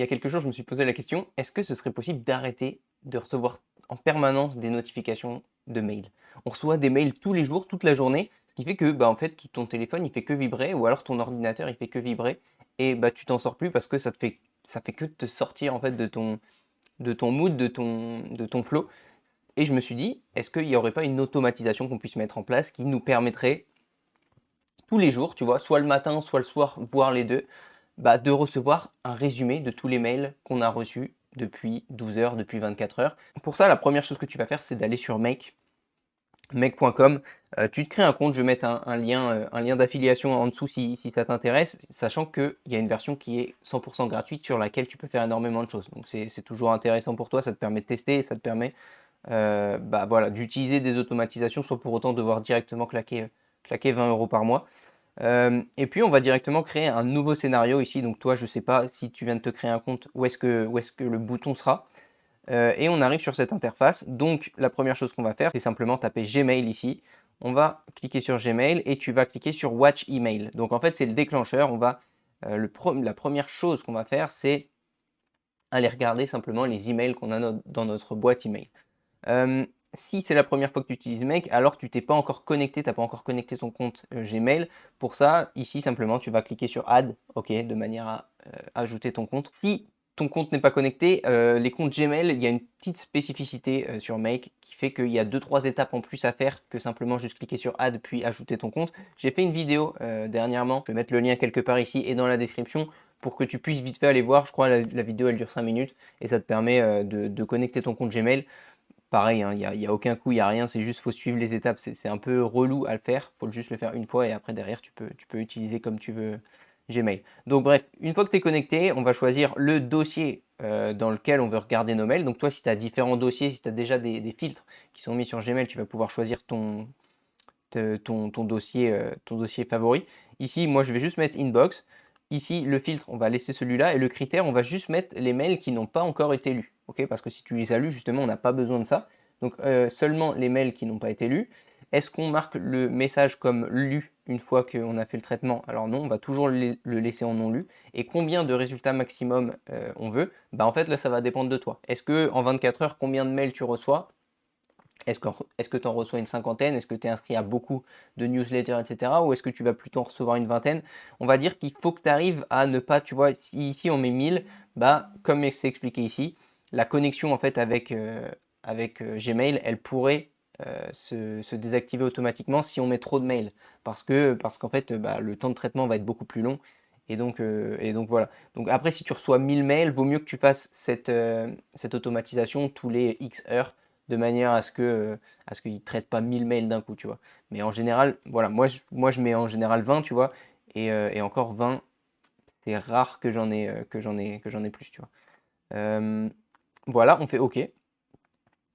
il y a quelques jours, je me suis posé la question, est-ce que ce serait possible d'arrêter de recevoir en permanence des notifications de mails? On reçoit des mails tous les jours, toute la journée, ce qui fait que, bah, en fait, ton téléphone, il fait que vibrer ou alors ton ordinateur, il fait que vibrer et bah, tu t'en sors plus parce que ça fait que te sortir, en fait, de ton mood, de ton flow. Et je me suis dit: «Est-ce qu'il n'y aurait pas une automatisation qu'on puisse mettre en place qui nous permettrait tous les jours, tu vois, soit le matin, soit le soir, voire les 2, bah, de recevoir un résumé de tous les mails qu'on a reçus depuis 12 heures, depuis 24 heures. Pour ça, la première chose que tu vas faire, c'est d'aller sur make.com. Tu te crées un compte, je vais mettre un lien d'affiliation en dessous si ça t'intéresse, sachant qu'il y a une version qui est 100% gratuite sur laquelle tu peux faire énormément de choses. Donc c'est toujours intéressant pour toi, ça te permet de tester et ça te permet bah, voilà, d'utiliser des automatisations sans pour autant devoir directement claquer 20 € par mois. Et puis on va directement créer un nouveau scénario ici. Donc toi, je ne sais pas si tu viens de te créer un compte, où est-ce que le bouton sera. Et on arrive sur cette interface. Donc la première chose qu'on va faire, c'est simplement taper Gmail ici. On va cliquer sur Gmail et tu vas cliquer sur Watch Email. Donc en fait, c'est le déclencheur. La première chose qu'on va faire, c'est aller regarder simplement les emails qu'on a dans notre boîte email. Si c'est la première fois que tu utilises Make, alors tu t'es pas encore connecté, tu as pas encore connecté ton compte Gmail. Pour ça, ici simplement tu vas cliquer sur Add, OK, de manière à ajouter ton compte. Si ton compte n'est pas connecté, les comptes Gmail, il y a une petite spécificité sur Make qui fait qu'il y a 2-3 étapes en plus à faire que simplement juste cliquer sur Add puis ajouter ton compte. J'ai fait une vidéo dernièrement, je vais mettre le lien quelque part ici et dans la description pour que tu puisses vite fait aller voir. Je crois la vidéo elle dure 5 minutes et ça te permet de connecter ton compte Gmail. Pareil, hein, y a aucun coup, il y a rien, c'est juste faut suivre les étapes. C'est un peu relou à le faire, faut juste le faire une fois et après derrière tu peux utiliser comme tu veux Gmail. Donc bref, une fois que tu es connecté, on va choisir le dossier dans lequel on veut regarder nos mails. Donc toi, si tu as différents dossiers, si tu as déjà des filtres qui sont mis sur Gmail, tu vas pouvoir choisir ton dossier favori. Ici, moi, je vais juste mettre Inbox. Ici, le filtre, on va laisser celui-là. Et le critère, on va juste mettre les mails qui n'ont pas encore été lus. Okay, parce que si tu les as lus, justement, on n'a pas besoin de ça. Donc, seulement les mails qui n'ont pas été lus. Est-ce qu'on marque le message comme lu une fois qu'on a fait le traitement? Alors non, on va toujours le laisser en non lu. Et combien de résultats maximum on veut? Bah, en fait, là, ça va dépendre de toi. Est-ce que en 24 heures, combien de mails tu reçois? Est-ce que tu en reçois une cinquantaine? Est-ce que tu es inscrit à beaucoup de newsletters, etc. Ou est-ce que tu vas plutôt en recevoir une vingtaine? On va dire qu'il faut que tu arrives à ne pas, tu vois, si ici on met 1000, bah, comme c'est expliqué ici, la connexion en fait avec Gmail, elle pourrait se désactiver automatiquement si on met trop de mails. Parce qu'en fait, bah, le temps de traitement va être beaucoup plus long. Et donc voilà. Donc après, si tu reçois 1000 mails, vaut mieux que tu fasses cette automatisation tous les X heures de manière à ce qu'il ne traite pas 1000 mails d'un coup, tu vois. Mais en général, voilà, moi je mets en général 20, tu vois, et encore 20, c'est rare que j'en ai plus, tu vois. Euh, voilà, on fait OK.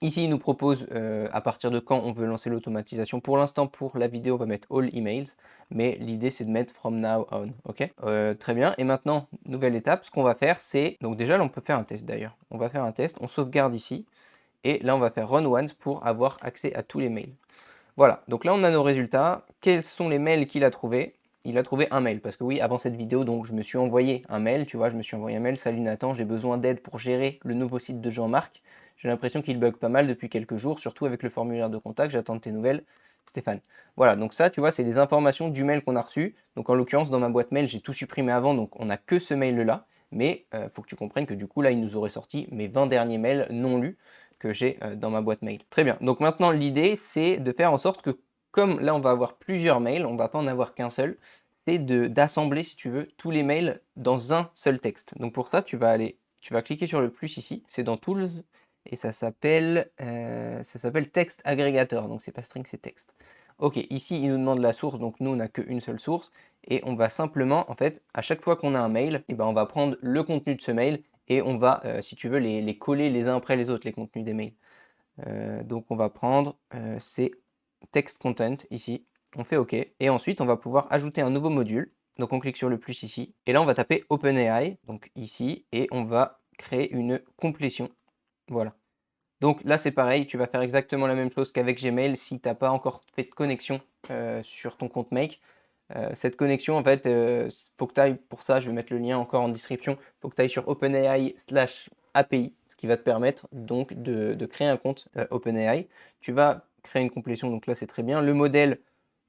Ici, il nous propose à partir de quand on veut lancer l'automatisation. Pour l'instant, pour la vidéo, on va mettre All Emails, mais l'idée, c'est de mettre From Now On, OK? Très bien. Et maintenant, nouvelle étape, ce qu'on va faire, c'est... Donc déjà, là, on peut faire un test, d'ailleurs. On va faire un test, on sauvegarde ici. Et là, on va faire Run Once pour avoir accès à tous les mails. Voilà, donc là, on a nos résultats. Quels sont les mails qu'il a trouvés? Il a trouvé un mail, parce que oui, avant cette vidéo, donc je me suis envoyé un mail, tu vois, je me suis envoyé un mail. Salut Nathan, j'ai besoin d'aide pour gérer le nouveau site de Jean-Marc. J'ai l'impression qu'il bug pas mal depuis quelques jours, surtout avec le formulaire de contact. J'attends de tes nouvelles, Stéphane. Voilà, donc ça, tu vois, c'est les informations du mail qu'on a reçu. Donc en l'occurrence, dans ma boîte mail, j'ai tout supprimé avant, donc on n'a que ce mail-là. Mais il faut que tu comprennes que du coup, là, il nous aurait sorti mes 20 derniers mails non lus que j'ai dans ma boîte mail. Très bien. Donc maintenant, l'idée, c'est de faire en sorte que, comme là, on va avoir plusieurs mails, on ne va pas en avoir qu'un seul, c'est d'assembler, si tu veux, tous les mails dans un seul texte. Donc pour ça, tu vas cliquer sur le plus ici, c'est dans Tools, et ça s'appelle Text Aggregator. Donc c'est pas string, c'est texte. Ok, ici, il nous demande la source, donc nous, on n'a qu'une seule source, et on va simplement, en fait, à chaque fois qu'on a un mail, et ben, on va prendre le contenu de ce mail et on va, si tu veux, les coller les uns après les autres, les contenus des mails. Donc on va prendre ces text content ici, on fait OK, et ensuite on va pouvoir ajouter un nouveau module. Donc on clique sur le plus ici, et là on va taper OpenAI, donc ici, et on va créer une complétion. Voilà. Donc là c'est pareil, tu vas faire exactement la même chose qu'avec Gmail si tu n'as pas encore fait de connexion sur ton compte Make. Cette connexion, en fait, faut que tu ailles pour ça, je vais mettre le lien encore en description, faut que tu ailles sur OpenAI/API, ce qui va te permettre donc de créer un compte OpenAI. Tu vas créer une complétion, donc là c'est très bien. Le modèle,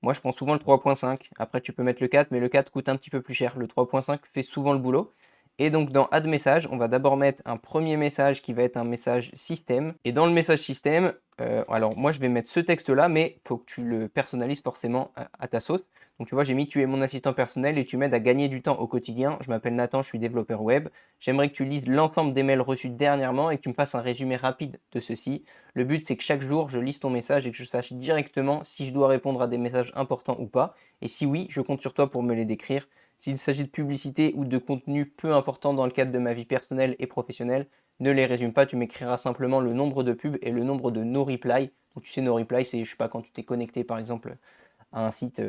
moi je prends souvent le 3.5, après tu peux mettre le 4, mais le 4 coûte un petit peu plus cher. Le 3.5 fait souvent le boulot. Et donc dans Add message, on va d'abord mettre un premier message qui va être un message système. Et dans le message système, alors moi je vais mettre ce texte-là, mais il faut que tu le personnalises forcément à ta sauce. Donc tu vois, j'ai mis tu es mon assistant personnel et tu m'aides à gagner du temps au quotidien. Je m'appelle Nathan, je suis développeur web. J'aimerais que tu lises l'ensemble des mails reçus dernièrement et que tu me fasses un résumé rapide de ceci. Le but c'est que chaque jour je lise ton message et que je sache directement si je dois répondre à des messages importants ou pas. Et si oui, je compte sur toi pour me les décrire. S'il s'agit de publicité ou de contenu peu important dans le cadre de ma vie personnelle et professionnelle, ne les résume pas, tu m'écriras simplement le nombre de pubs et le nombre de no reply. Donc tu sais, no reply, c'est, je sais pas, quand tu t'es connecté par exemple à un site,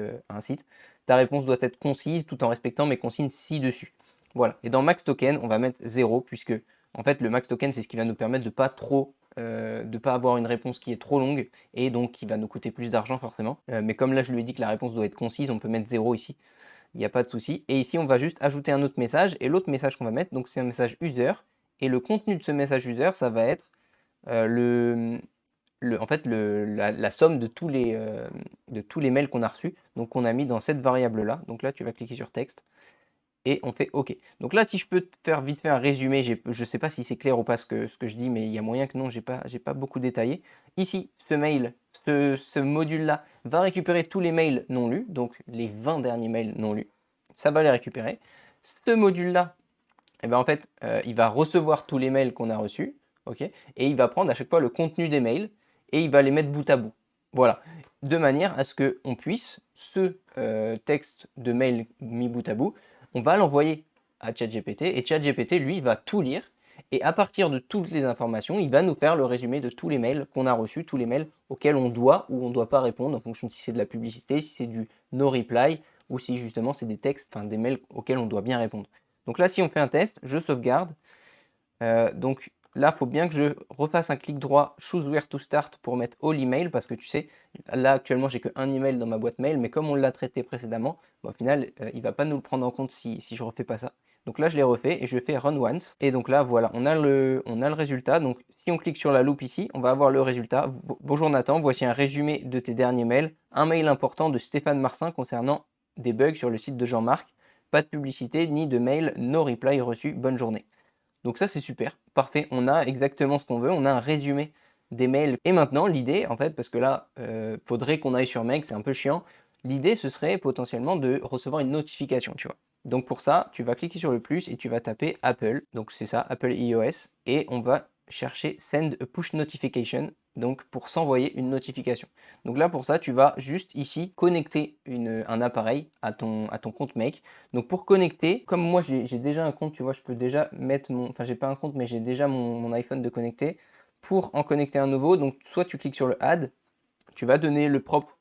ta réponse doit être concise tout en respectant mes consignes ci-dessus. Voilà. Et dans max token, on va mettre 0 puisque en fait le max token c'est ce qui va nous permettre de pas avoir une réponse qui est trop longue et donc qui va nous coûter plus d'argent forcément. Mais comme là je lui ai dit que la réponse doit être concise, on peut mettre 0 ici. Il n'y a pas de souci. Et ici on va juste ajouter un autre message et l'autre message qu'on va mettre, donc c'est un message user. Et le contenu de ce message user, ça va être en fait, la somme de tous les mails qu'on a reçus, donc qu'on a mis dans cette variable-là. Donc là, tu vas cliquer sur texte et on fait OK. Donc là, si je peux te faire vite fait un résumé, je ne sais pas si c'est clair ou pas ce que je dis, mais il y a moyen que non, j'ai pas beaucoup détaillé. Ici, ce module-là va récupérer tous les mails non lus, donc les 20 derniers mails non lus. Ça va les récupérer. Ce module-là, eh ben en fait, il va recevoir tous les mails qu'on a reçus, ok, et il va prendre à chaque fois le contenu des mails et il va les mettre bout à bout. Voilà, de manière à ce qu'on puisse, ce texte de mail mis bout à bout, on va l'envoyer à ChatGPT et ChatGPT, lui, va tout lire et à partir de toutes les informations, il va nous faire le résumé de tous les mails qu'on a reçus, tous les mails auxquels on doit ou on ne doit pas répondre en fonction de si c'est de la publicité, si c'est du no reply ou si justement c'est des textes, enfin des mails auxquels on doit bien répondre. Donc là, si on fait un test, je sauvegarde. Donc là, il faut bien que je refasse un clic droit, choose where to start pour mettre all email, parce que tu sais, là actuellement, j'ai qu'un email dans ma boîte mail, mais comme on l'a traité précédemment, au final, il ne va pas nous le prendre en compte si je ne refais pas ça. Donc là, je l'ai refait et je fais run once. Et donc là, voilà, on a le résultat. Donc si on clique sur la loupe ici, on va avoir le résultat. Bonjour Nathan, voici un résumé de tes derniers mails. Un mail important de Stéphane Marcin concernant des bugs sur le site de Jean-Marc. Pas de publicité ni de mail, no reply reçu, bonne journée. Donc ça c'est super, parfait, on a exactement ce qu'on veut, on a un résumé des mails. Et maintenant l'idée, en fait, parce que là, faudrait qu'on aille sur Make, c'est un peu chiant, l'idée ce serait potentiellement de recevoir une notification, tu vois. Donc pour ça, tu vas cliquer sur le plus et tu vas taper Apple, donc c'est ça, Apple iOS, et on va chercher Send a push notification, donc pour s'envoyer une notification. Donc là pour ça, tu vas juste ici connecter un appareil à ton compte Make. Donc pour connecter, comme moi j'ai déjà un compte, tu vois, je peux déjà mettre enfin j'ai pas un compte, mais j'ai déjà mon iPhone de connecté. Pour en connecter un nouveau, donc soit tu cliques sur le Add, tu vas donner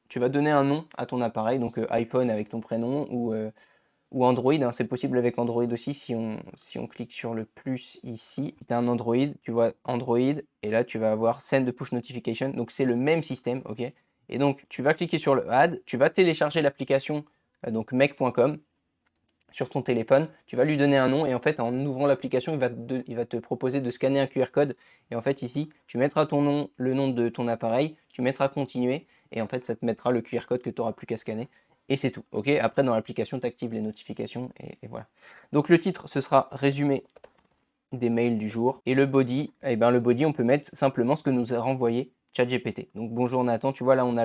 tu vas donner un nom à ton appareil, donc iPhone avec ton prénom ou Android, hein, c'est possible avec Android aussi si on clique sur le plus ici. Si tu as un Android, tu vois Android, et là tu vas avoir Send the Push Notification, donc c'est le même système, ok. Et donc tu vas cliquer sur le Add, tu vas télécharger l'application donc make.com sur ton téléphone, tu vas lui donner un nom et en fait en ouvrant l'application il va te proposer de scanner un QR code et en fait ici tu mettras ton nom, le nom de ton appareil, tu mettras continuer et en fait ça te mettra le QR code que tu n'auras plus qu'à scanner et c'est tout. Ok, après dans l'application tu actives les notifications et voilà. Donc le titre ce sera résumé des mails du jour et le body, eh ben, le body on peut mettre simplement ce que nous a renvoyé ChatGPT. Donc bonjour Nathan, tu vois là on a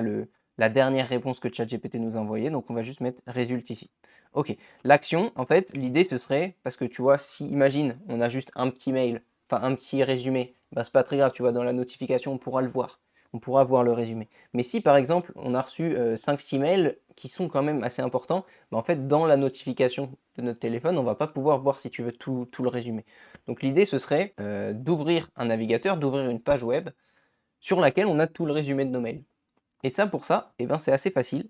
la dernière réponse que ChatGPT nous a envoyée, donc on va juste mettre résulte ici. Ok, l'action, en fait, l'idée ce serait, parce que tu vois, si imagine, on a juste un petit mail, enfin un petit résumé, bah c'est pas très grave, tu vois, dans la notification on pourra le voir, on pourra voir le résumé. Mais si par exemple on a reçu 5-6 mails qui sont quand même assez importants, bah, en fait dans la notification de notre téléphone, on va pas pouvoir voir si tu veux tout le résumé. Donc l'idée ce serait d'ouvrir un navigateur, d'ouvrir une page web sur laquelle on a tout le résumé de nos mails. Et ça pour ça, eh ben, c'est assez facile.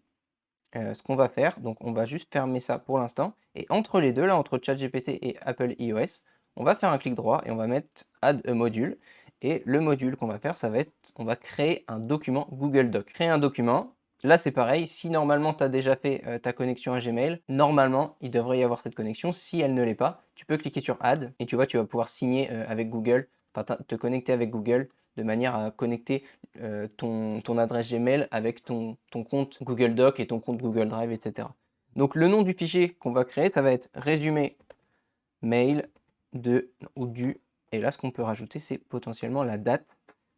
Ce qu'on va faire, donc on va juste fermer ça pour l'instant. Et entre les deux, là, entre ChatGPT et Apple iOS, on va faire un clic droit et on va mettre Add a module. Et le module qu'on va faire, ça va être, on va créer un document Google Doc. Créer un document, Là, c'est pareil. Si normalement, tu as déjà fait ta connexion à Gmail, normalement, il devrait y avoir cette connexion. Si elle ne l'est pas, tu peux cliquer sur Add et tu vois, tu vas pouvoir signer avec Google, enfin te connecter avec Google de manière à connecter ton adresse Gmail avec ton compte Google Doc et ton compte Google Drive, etc. Donc, le nom du fichier qu'on va créer, ça va être résumé mail de ou du. Et là, ce qu'on peut rajouter, c'est potentiellement la date.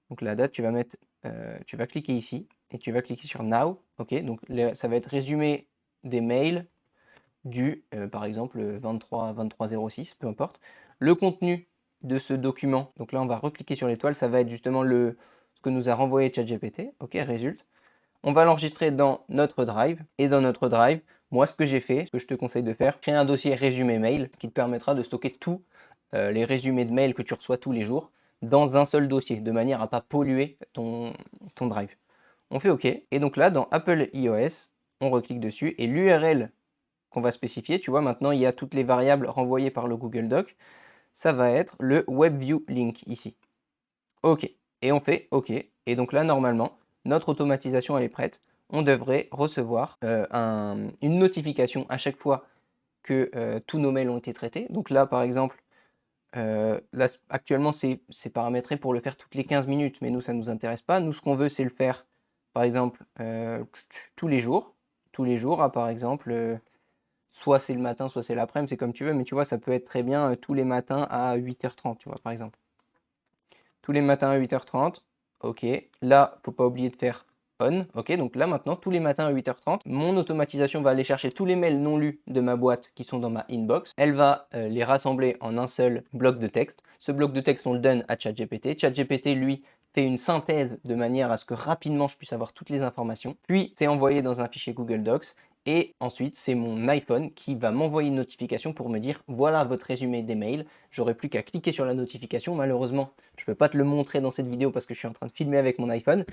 Donc, la date, tu vas cliquer ici et tu vas cliquer sur Now. Ok, donc ça va être résumé des mails du, par exemple, 23-23-06, peu importe. Le contenu de ce document, donc là, on va recliquer sur l'étoile, ça va être justement ce que nous a renvoyé ChatGPT. Ok, résulte. On va l'enregistrer dans notre Drive. Et dans notre Drive, moi, ce que j'ai fait, ce que je te conseille de faire, créer un dossier résumé mail qui te permettra de stocker tous les résumés de mails que tu reçois tous les jours dans un seul dossier, de manière à ne pas polluer ton Drive. On fait OK. Et donc là, dans Apple iOS, on reclique dessus et l'URL qu'on va spécifier, tu vois, maintenant, il y a toutes les variables renvoyées par le Google Doc. Ça va être le WebView link ici. OK. Et on fait OK. Et donc là, normalement, notre automatisation, elle est prête. On devrait recevoir une notification à chaque fois que tous nos mails ont été traités. Donc là, par exemple, là, actuellement, c'est paramétré pour le faire toutes les 15 minutes, mais nous, ça ne nous intéresse pas. Nous, ce qu'on veut, c'est le faire, par exemple, tous les jours. Tous les jours, par exemple, soit c'est le matin, soit c'est l'après-midi, c'est comme tu veux, mais tu vois, ça peut être très bien tous les matins à 8h30, tu vois, par exemple. Tous les matins à 8h30, ok. Là, faut pas oublier de faire on, ok. Donc là, maintenant, tous les matins à 8h30, mon automatisation va aller chercher tous les mails non lus de ma boîte qui sont dans ma inbox. Elle va les rassembler en un seul bloc de texte. Ce bloc de texte, on le donne à ChatGPT. ChatGPT, lui, fait une synthèse de manière à ce que rapidement je puisse avoir toutes les informations. Puis, c'est envoyé dans un fichier Google Docs. Et ensuite, c'est mon iPhone qui va m'envoyer une notification pour me dire voilà votre résumé des mails. J'aurai plus qu'à cliquer sur la notification. Malheureusement, je ne peux pas te le montrer dans cette vidéo parce que je suis en train de filmer avec mon iPhone.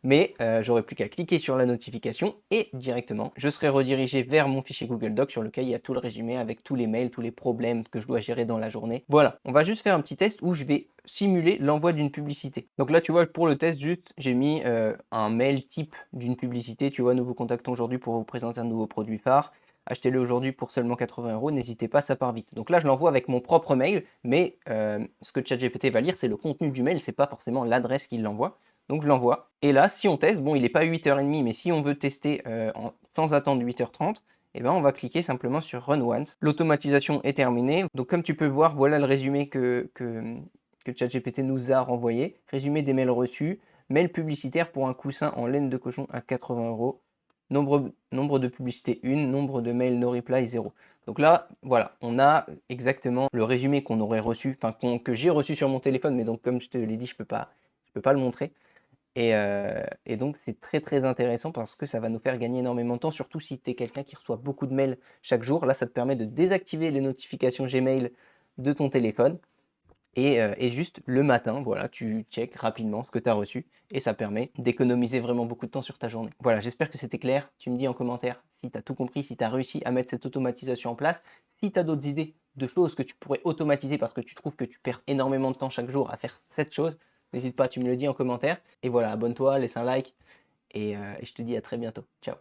Mais j'aurai plus qu'à cliquer sur la notification et directement, je serai redirigé vers mon fichier Google Doc sur lequel il y a tout le résumé avec tous les mails, tous les problèmes que je dois gérer dans la journée. Voilà, on va juste faire un petit test où je vais simuler l'envoi d'une publicité. Donc là, tu vois, pour le test, juste, j'ai mis un mail type d'une publicité. Tu vois, nous vous contactons aujourd'hui pour vous présenter un nouveau produit phare. Achetez-le aujourd'hui pour seulement 80 €, n'hésitez pas, ça part vite. Donc là, je l'envoie avec mon propre mail, mais ce que ChatGPT va lire, c'est le contenu du mail, c'est pas forcément l'adresse qu'il l'envoie. Donc je l'envoie. Et là, si on teste, bon, il n'est pas 8h30, mais si on veut tester sans attendre 8h30, eh ben, on va cliquer simplement sur Run Once. L'automatisation est terminée. Donc comme tu peux voir, voilà le résumé que ChatGPT nous a renvoyé. Résumé des mails reçus. Mail publicitaire pour un coussin en laine de cochon à 80 €. Nombre de publicités 1, nombre de mails no reply 0. Donc là, voilà, on a exactement le résumé qu'on aurait reçu, enfin que j'ai reçu sur mon téléphone, mais donc comme je te l'ai dit, je peux pas le montrer. Et donc c'est très très intéressant parce que ça va nous faire gagner énormément de temps, surtout si tu es quelqu'un qui reçoit beaucoup de mails chaque jour. Là, ça te permet de désactiver les notifications Gmail de ton téléphone et juste le matin, voilà, tu checkes rapidement ce que tu as reçu et ça permet d'économiser vraiment beaucoup de temps sur ta journée. Voilà, j'espère que c'était clair. Tu me dis en commentaire si tu as tout compris, si tu as réussi à mettre cette automatisation en place. Si tu as d'autres idées de choses que tu pourrais automatiser parce que tu trouves que tu perds énormément de temps chaque jour à faire cette chose, n'hésite pas, tu me le dis en commentaire. Et voilà, abonne-toi, laisse un like et je te dis à très bientôt. Ciao.